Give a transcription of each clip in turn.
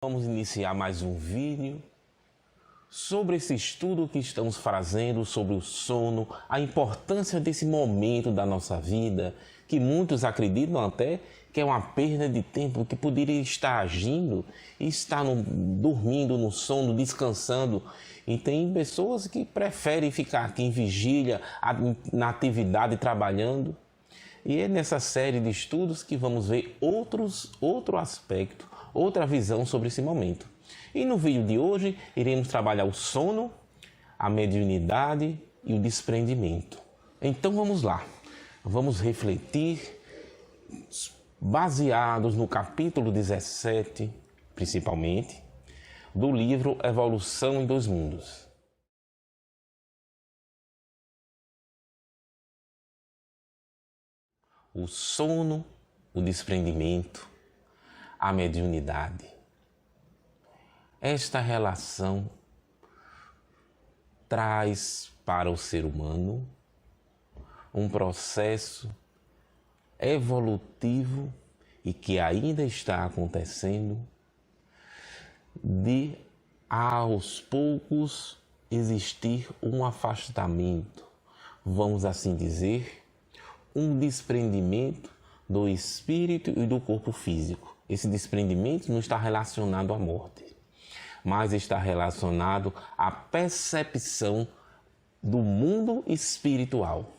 Vamos iniciar mais um vídeo sobre esse estudo que estamos fazendo sobre o sono, a importância desse momento da nossa vida, que muitos acreditam até que é uma perda de tempo, que poderia estar agindo e estar dormindo no sono, descansando. E tem pessoas que preferem ficar aqui em vigília, na atividade, trabalhando. E é nessa série de estudos que vamos ver outro aspecto, outra visão sobre esse momento. E no vídeo de hoje iremos trabalhar o sono, a mediunidade e o desprendimento. Então vamos lá, vamos refletir baseados no capítulo 17, principalmente, do livro Evolução em Dois Mundos. O sono, o desprendimento, a mediunidade. Esta relação traz para o ser humano um processo evolutivo e que ainda está acontecendo de aos poucos existir um afastamento, vamos assim dizer, um desprendimento do espírito e do corpo físico. Esse desprendimento não está relacionado à morte, mas está relacionado à percepção do mundo espiritual.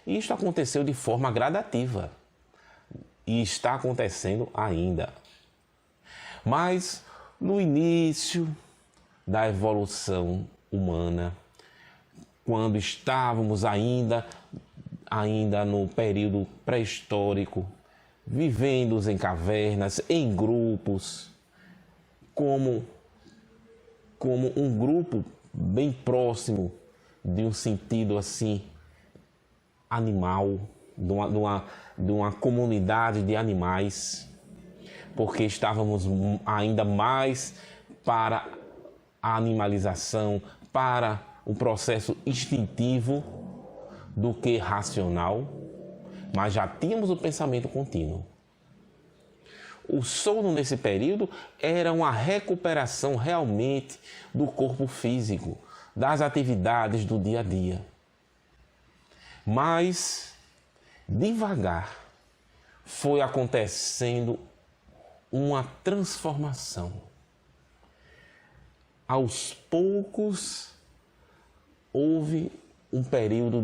E isto aconteceu de forma gradativa e está acontecendo ainda. Mas no início da evolução humana, quando estávamos ainda no período pré-histórico, vivendo em cavernas, em grupos, como um grupo bem próximo de um sentido assim animal, de uma comunidade de animais, porque estávamos ainda mais para a animalização, para o processo instintivo do que racional, mas já tínhamos o pensamento contínuo. O sono nesse período era uma recuperação realmente do corpo físico, das atividades do dia a dia. Mas, devagar, foi acontecendo uma transformação. Aos poucos, houve um período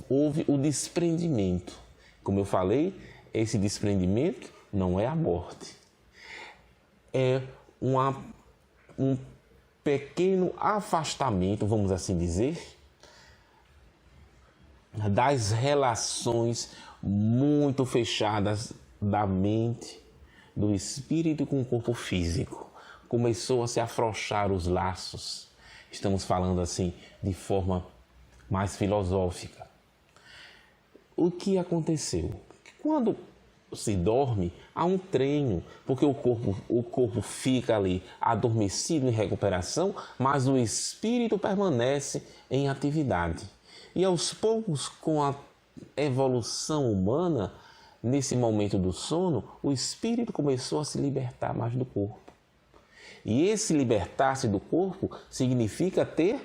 houve o desprendimento. Como eu falei, esse desprendimento não é a morte. É um pequeno afastamento, vamos assim dizer, das relações muito fechadas da mente, do espírito com o corpo físico. Começou a se afrouxar os laços. Estamos falando assim de forma mais filosófica. O que aconteceu? Quando se dorme, há um treino, porque o corpo fica ali adormecido em recuperação, mas o espírito permanece em atividade. E aos poucos, com a evolução humana, nesse momento do sono, o espírito começou a se libertar mais do corpo. E esse libertar-se do corpo significa ter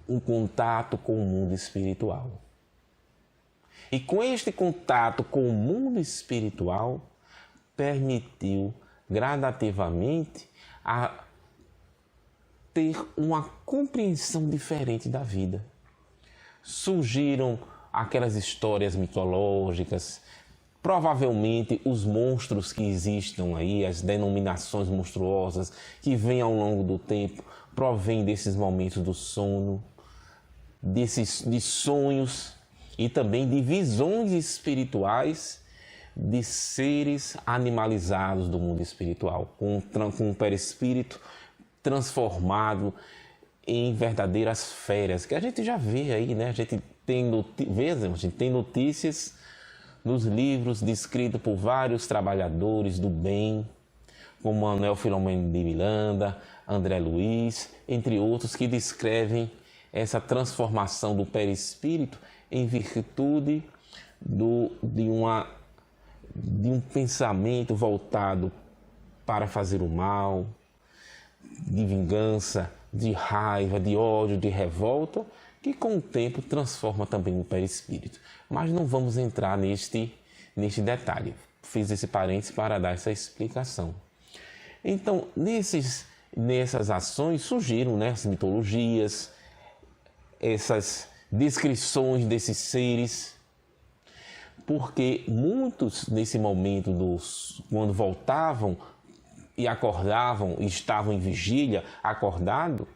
um contato com o mundo espiritual. E com este contato com o mundo espiritual, permitiu gradativamente a ter uma compreensão diferente da vida. Surgiram aquelas histórias mitológicas, provavelmente os monstros que existam aí, as denominações monstruosas que vêm ao longo do tempo, provêm desses momentos do sono, de sonhos e também de visões espirituais de seres animalizados do mundo espiritual, com um perispírito transformado em verdadeiras feras, que a gente já vê aí, né? A gente tem notícias nos livros descritos por vários trabalhadores do bem, como Manuel Filomeno de Miranda, André Luiz, entre outros, que descrevem essa transformação do perispírito em virtude de um pensamento voltado para fazer o mal, de vingança, de raiva, de ódio, de revolta, que com o tempo transforma também o perispírito. Mas não vamos entrar neste detalhe. Fiz esse parênteses para dar essa explicação. Então, nessas ações surgiram, né, as mitologias, essas descrições desses seres, porque muitos, nesse momento, quando voltavam e acordavam, estavam em vigília, acordado,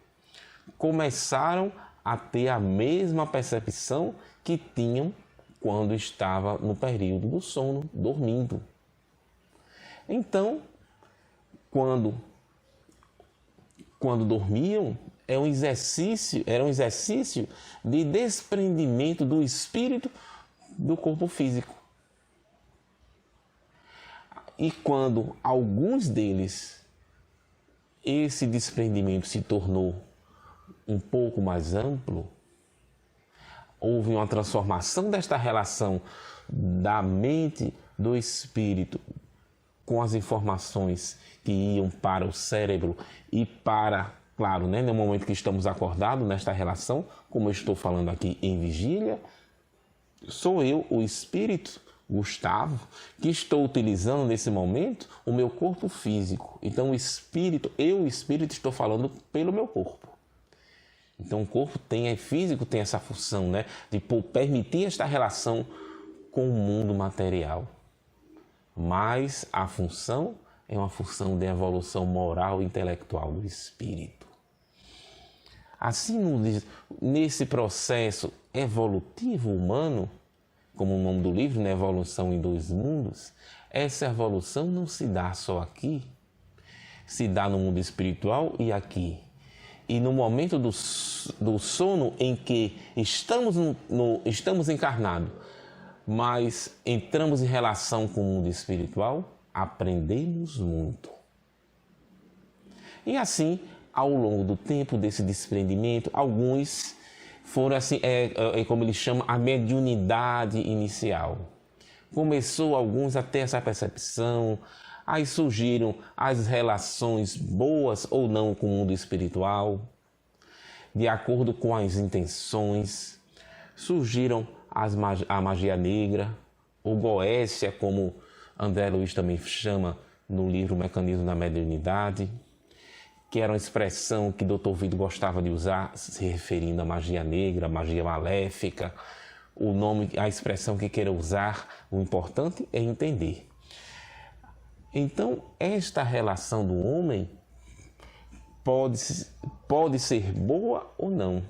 começaram a ter a mesma percepção que tinham quando estava no período do sono, dormindo. Então, quando dormiam, era um exercício de desprendimento do espírito do corpo físico. E quando alguns deles, esse desprendimento se tornou um pouco mais amplo, houve uma transformação desta relação da mente do espírito com as informações que iam para o cérebro e para, claro, né, no momento que estamos acordados nesta relação, como eu estou falando aqui em vigília, sou eu, o espírito, Gustavo, que estou utilizando nesse momento o meu corpo físico. Então o espírito, estou falando pelo meu corpo. Então o corpo físico tem essa função, né, de permitir esta relação com o mundo material. Mas a função é uma função de evolução moral e intelectual do espírito. Assim, nesse processo evolutivo humano, como o nome do livro, né, Evolução em Dois Mundos, essa evolução não se dá só aqui, se dá no mundo espiritual e aqui. E no momento do sono em que estamos encarnados, mas entramos em relação com o mundo espiritual, aprendemos muito. E assim, ao longo do tempo desse desprendimento, alguns foram assim, como ele chama, a mediunidade inicial. Começou alguns a ter essa percepção, aí surgiram as relações boas ou não com o mundo espiritual, de acordo com as intenções, surgiram a magia negra, ou goécia, como André Luiz também chama no livro Mecanismo da Mediunidade, que era uma expressão que Dr. Vido gostava de usar, se referindo à magia negra, magia maléfica, a expressão que queira usar, o importante é entender. Então, esta relação do homem pode ser boa ou não.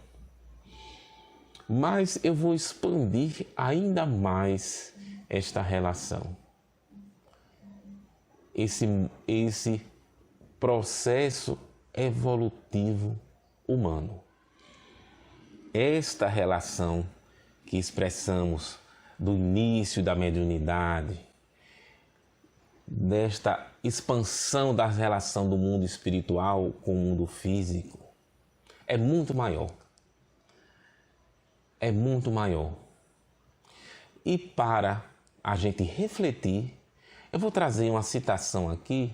Mas eu vou expandir ainda mais esta relação. Esse processo evolutivo humano. Esta relação que expressamos do início da mediunidade, desta expansão da relação do mundo espiritual com o mundo físico, é muito maior. É muito maior. E para a gente refletir, eu vou trazer uma citação aqui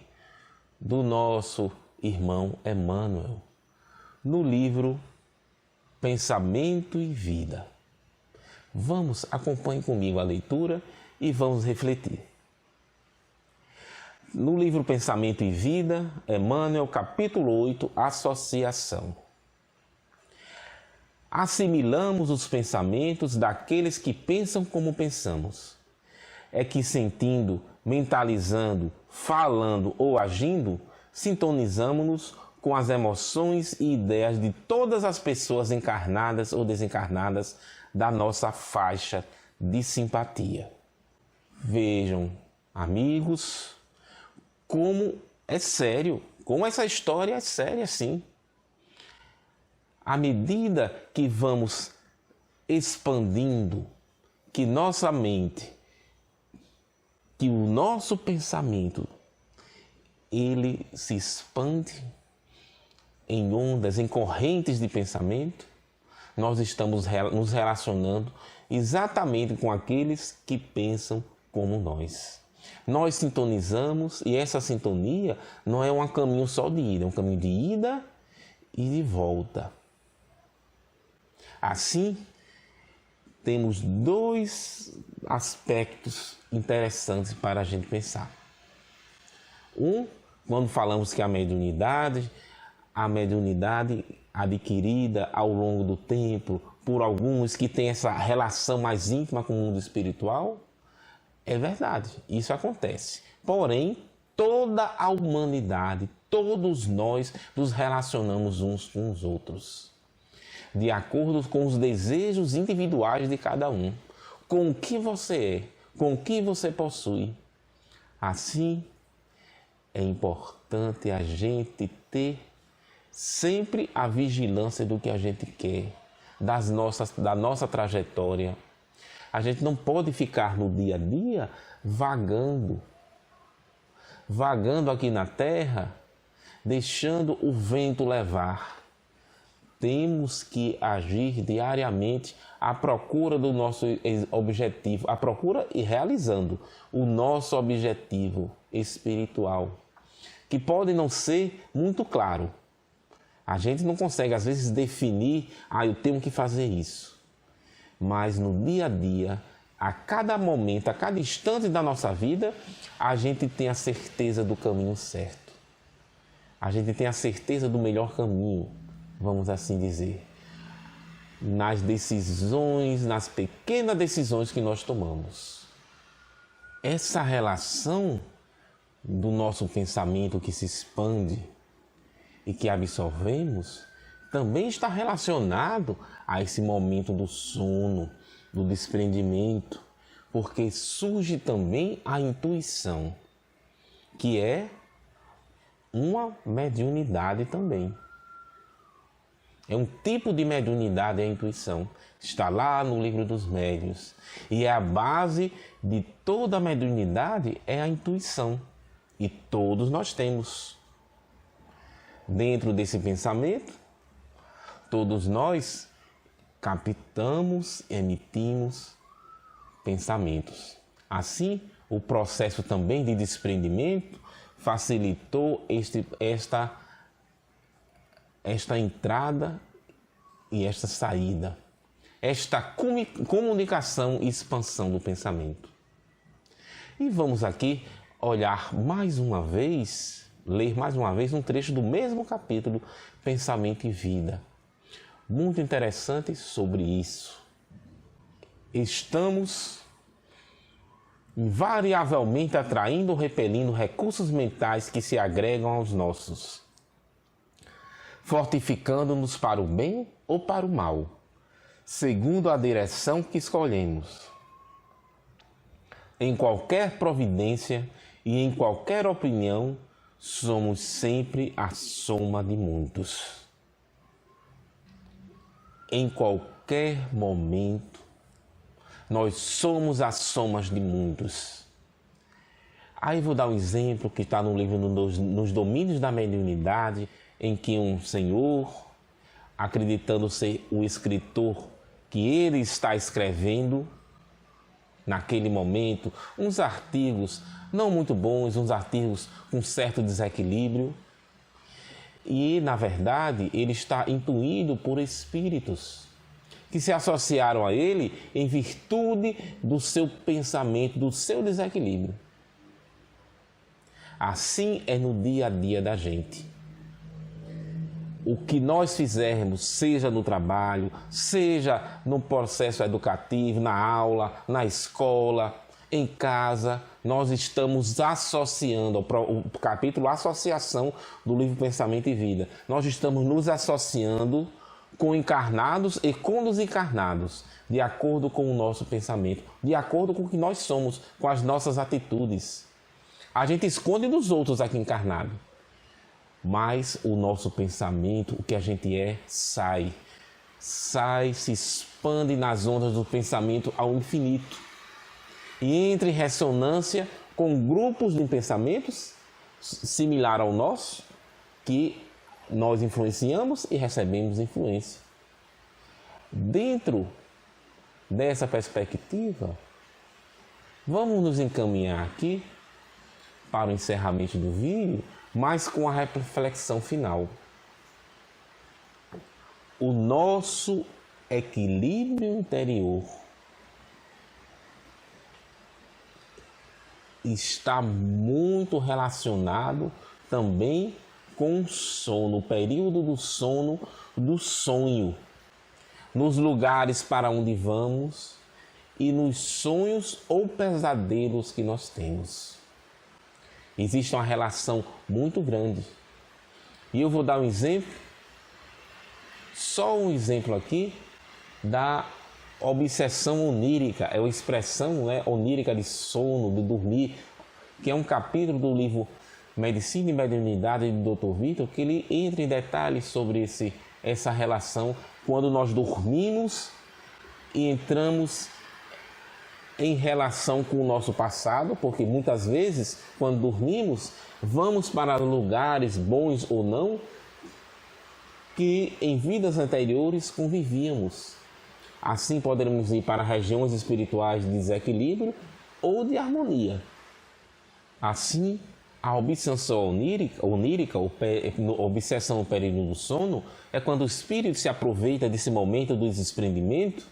do nosso irmão Emmanuel, no livro Pensamento e Vida. Acompanhe comigo a leitura e vamos refletir. No livro Pensamento e Vida, Emmanuel, capítulo 8, Associação. Assimilamos os pensamentos daqueles que pensam como pensamos. É que sentindo, mentalizando, falando ou agindo, sintonizamos-nos com as emoções e ideias de todas as pessoas encarnadas ou desencarnadas da nossa faixa de simpatia. Vejam, amigos, como é sério, como essa história é séria, sim. À medida que vamos expandindo, que nossa mente, que o nosso pensamento, ele se expande em ondas, em correntes de pensamento, nós estamos nos relacionando exatamente com aqueles que pensam como nós. Nós sintonizamos e essa sintonia não é um caminho só de ida, é um caminho de ida e de volta. Assim, temos dois aspectos interessantes para a gente pensar. Quando falamos que a mediunidade adquirida ao longo do tempo por alguns que têm essa relação mais íntima com o mundo espiritual, é verdade, isso acontece. Porém, toda a humanidade, todos nós nos relacionamos uns com os outros, de acordo com os desejos individuais de cada um, com o que você é, com o que você possui. Assim, é importante a gente ter sempre a vigilância do que a gente quer, da nossa trajetória. A gente não pode ficar no dia a dia vagando aqui na Terra, deixando o vento levar. Temos que agir diariamente à procura do nosso objetivo, à procura e realizando o nosso objetivo espiritual, que pode não ser muito claro. A gente não consegue, às vezes, definir, eu tenho que fazer isso. Mas no dia a dia, a cada momento, a cada instante da nossa vida, a gente tem a certeza do caminho certo. A gente tem a certeza do melhor caminho, vamos assim dizer. Nas decisões, nas pequenas decisões que nós tomamos. Essa relação do nosso pensamento que se expande e que absorvemos, também está relacionado a esse momento do sono, do desprendimento, porque surge também a intuição, que é uma mediunidade também. É um tipo de mediunidade, a intuição. Está lá no Livro dos Médiuns. E é a base de toda a mediunidade é a intuição. E todos nós temos. Dentro desse pensamento, todos nós captamos, emitimos pensamentos. Assim, o processo também de desprendimento facilitou esta entrada e esta saída, esta comunicação e expansão do pensamento. E vamos aqui olhar mais uma vez, ler mais uma vez um trecho do mesmo capítulo, Pensamento e Vida. Muito interessante sobre isso. Estamos invariavelmente atraindo ou repelindo recursos mentais que se agregam aos nossos, fortificando-nos para o bem ou para o mal, segundo a direção que escolhemos. Em qualquer providência e em qualquer opinião, somos sempre a soma de muitos. Em qualquer momento, nós somos as somas de muitos. Aí vou dar um exemplo que está no livro Nos Domínios da Mediunidade, em que um senhor, acreditando ser o escritor que ele está escrevendo, naquele momento, uns artigos não muito bons, uns artigos com certo desequilíbrio, e, na verdade, ele está intuído por espíritos que se associaram a ele em virtude do seu pensamento, do seu desequilíbrio. Assim é no dia a dia da gente. O que nós fizermos, seja no trabalho, seja no processo educativo, na aula, na escola, em casa, nós estamos associando, o capítulo Associação do livro Pensamento e Vida, nós estamos nos associando com encarnados e com desencarnados, de acordo com o nosso pensamento, de acordo com o que nós somos, com as nossas atitudes. A gente esconde dos outros aqui encarnado, mas o nosso pensamento, o que a gente é, sai, se expande nas ondas do pensamento ao infinito e entra em ressonância com grupos de pensamentos similar ao nosso, que nós influenciamos e recebemos influência. Dentro dessa perspectiva, vamos nos encaminhar aqui para o encerramento do vídeo, mas com a reflexão final. O nosso equilíbrio interior está muito relacionado também com o sono, o período do sono, do sonho, nos lugares para onde vamos e nos sonhos ou pesadelos que nós temos. Existe uma relação muito grande. E eu vou dar um exemplo, só um exemplo aqui, da obsessão onírica, é uma expressão, né, onírica de sono, de dormir, que é um capítulo do livro Medicina e Mediunidade do Dr. Vitor, que ele entra em detalhes sobre essa relação quando nós dormimos e entramos em relação com o nosso passado, porque muitas vezes, quando dormimos, vamos para lugares bons ou não, que em vidas anteriores convivíamos. Assim poderemos ir para regiões espirituais de desequilíbrio ou de harmonia. Assim, a obsessão onírica, obsessão no período do sono, é quando o espírito se aproveita desse momento do desprendimento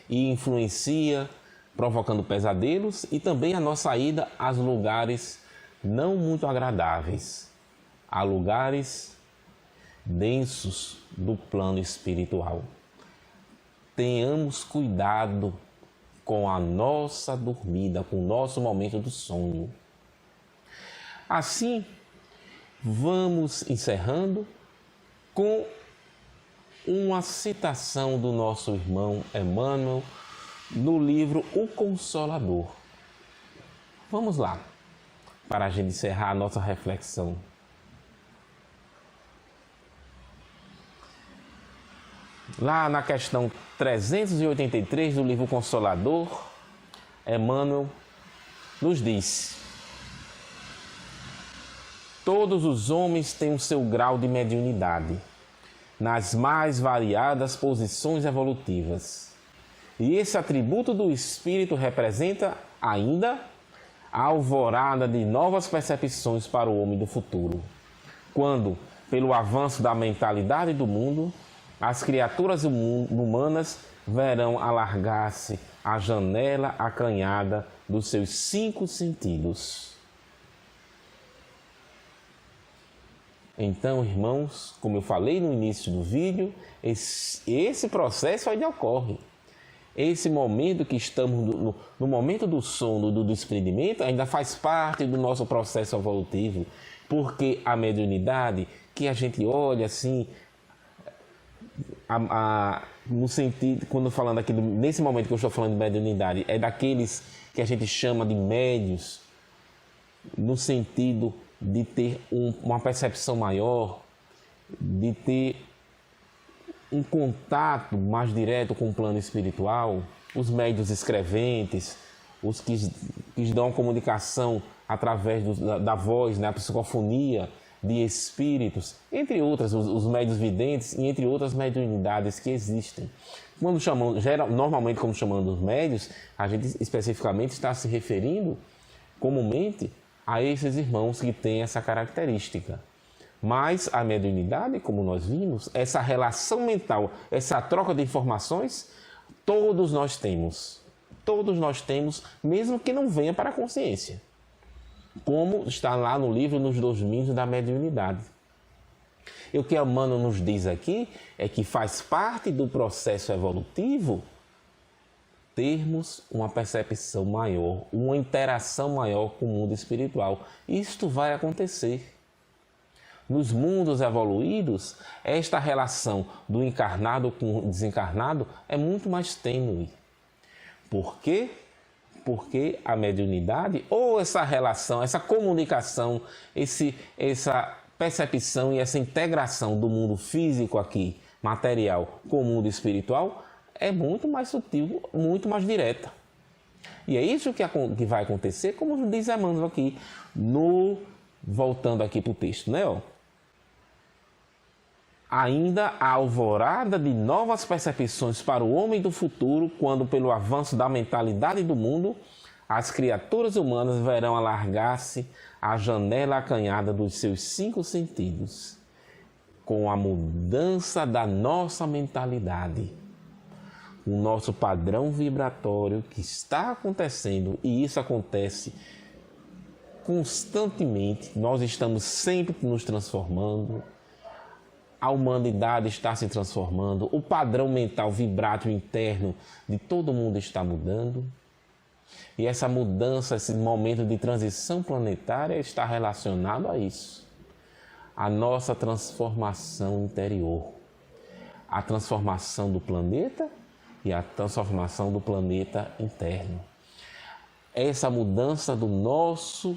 e influencia, provocando pesadelos e também a nossa ida a lugares não muito agradáveis, a lugares densos do plano espiritual. Tenhamos cuidado com a nossa dormida, com o nosso momento do sonho. Assim, vamos encerrando com uma citação do nosso irmão Emmanuel no livro O Consolador. Vamos lá, para a gente encerrar a nossa reflexão. Lá na questão 383 do livro Consolador, Emmanuel nos diz: todos os homens têm o seu grau de mediunidade, nas mais variadas posições evolutivas. E esse atributo do espírito representa ainda a alvorada de novas percepções para o homem do futuro, quando, pelo avanço da mentalidade do mundo, as criaturas humanas verão alargar-se a janela acanhada dos seus 5 sentidos. Então, irmãos, como eu falei no início do vídeo, esse processo ainda ocorre. Esse momento que estamos no momento do sono, do desprendimento, ainda faz parte do nosso processo evolutivo, porque a mediunidade, que a gente olha assim, no sentido, quando falando aqui, nesse momento que eu estou falando de mediunidade, é daqueles que a gente chama de médios, no sentido de ter uma percepção maior, de ter um contato mais direto com o plano espiritual, os médiuns escreventes, os que dão comunicação através da voz, né, a psicofonia de espíritos, entre outras, os médiuns videntes e entre outras mediunidades que existem. Normalmente, quando chamamos os médiuns, a gente especificamente está se referindo comumente a esses irmãos que têm essa característica. Mas a mediunidade, como nós vimos, essa relação mental, essa troca de informações, todos nós temos. Todos nós temos, mesmo que não venha para a consciência. Como está lá no livro Nos Domínios da Mediunidade. E o que Emmanuel nos diz aqui é que faz parte do processo evolutivo termos uma percepção maior, uma interação maior com o mundo espiritual. Isto vai acontecer. Nos mundos evoluídos, esta relação do encarnado com o desencarnado é muito mais tênue. Por quê? Porque a mediunidade, ou essa relação, essa comunicação, essa percepção e essa integração do mundo físico aqui, material, com o mundo espiritual, é muito mais sutil, muito mais direta. E é isso que vai acontecer, como diz Emmanuel aqui, voltando aqui para o texto, né? Ainda a alvorada de novas percepções para o homem do futuro, quando, pelo avanço da mentalidade do mundo, as criaturas humanas verão alargar-se a janela acanhada dos seus 5 sentidos, com a mudança da nossa mentalidade. O nosso padrão vibratório que está acontecendo, e isso acontece constantemente, nós estamos sempre nos transformando, a humanidade está se transformando, o padrão mental vibrato interno de todo mundo está mudando. E essa mudança, esse momento de transição planetária está relacionado a isso. A nossa transformação interior. A transformação do planeta e a transformação do planeta interno. Essa mudança do nosso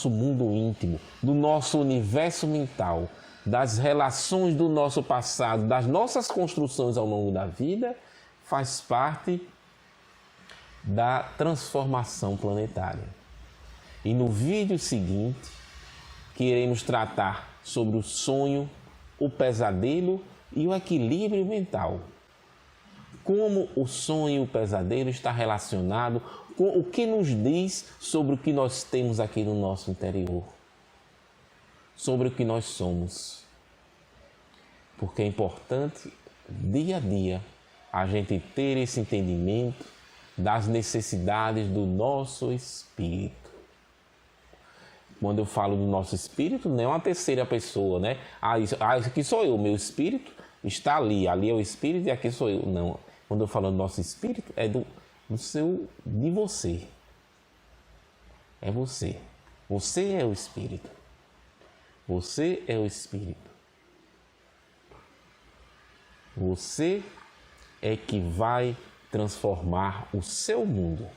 mundo íntimo, do nosso universo mental, das relações do nosso passado, das nossas construções ao longo da vida, faz parte da transformação planetária. E no vídeo seguinte, que iremos tratar sobre o sonho, o pesadelo e o equilíbrio mental. Como o sonho e o pesadelo está relacionado com o que nos diz sobre o que nós temos aqui no nosso interior, sobre o que nós somos. Porque é importante, dia a dia, a gente ter esse entendimento das necessidades do nosso espírito. Quando eu falo do nosso espírito, não é uma terceira pessoa, né? Isso aqui sou eu, meu espírito está ali é o espírito e aqui sou eu. Não, quando eu falo do nosso espírito, é de você. É você. Você é o espírito. Você é o espírito. Você é que vai transformar o seu mundo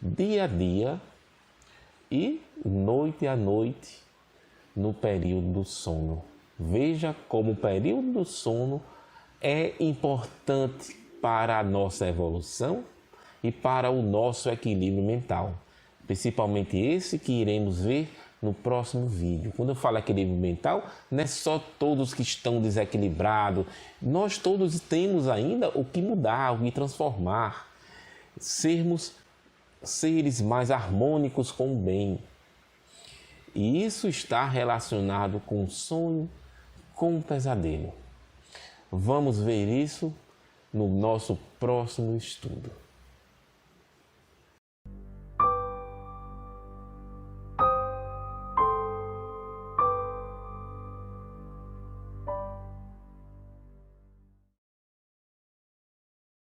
dia a dia e noite a noite no período do sono. Veja como o período do sono é importante para a nossa evolução e para o nosso equilíbrio mental, principalmente esse que iremos ver no próximo vídeo. Quando eu falo equilíbrio mental, não é só todos que estão desequilibrados, nós todos temos ainda o que mudar, o que transformar, sermos seres mais harmônicos com o bem. E isso está relacionado com o sonho, com o pesadelo. Vamos ver isso no nosso próximo estudo.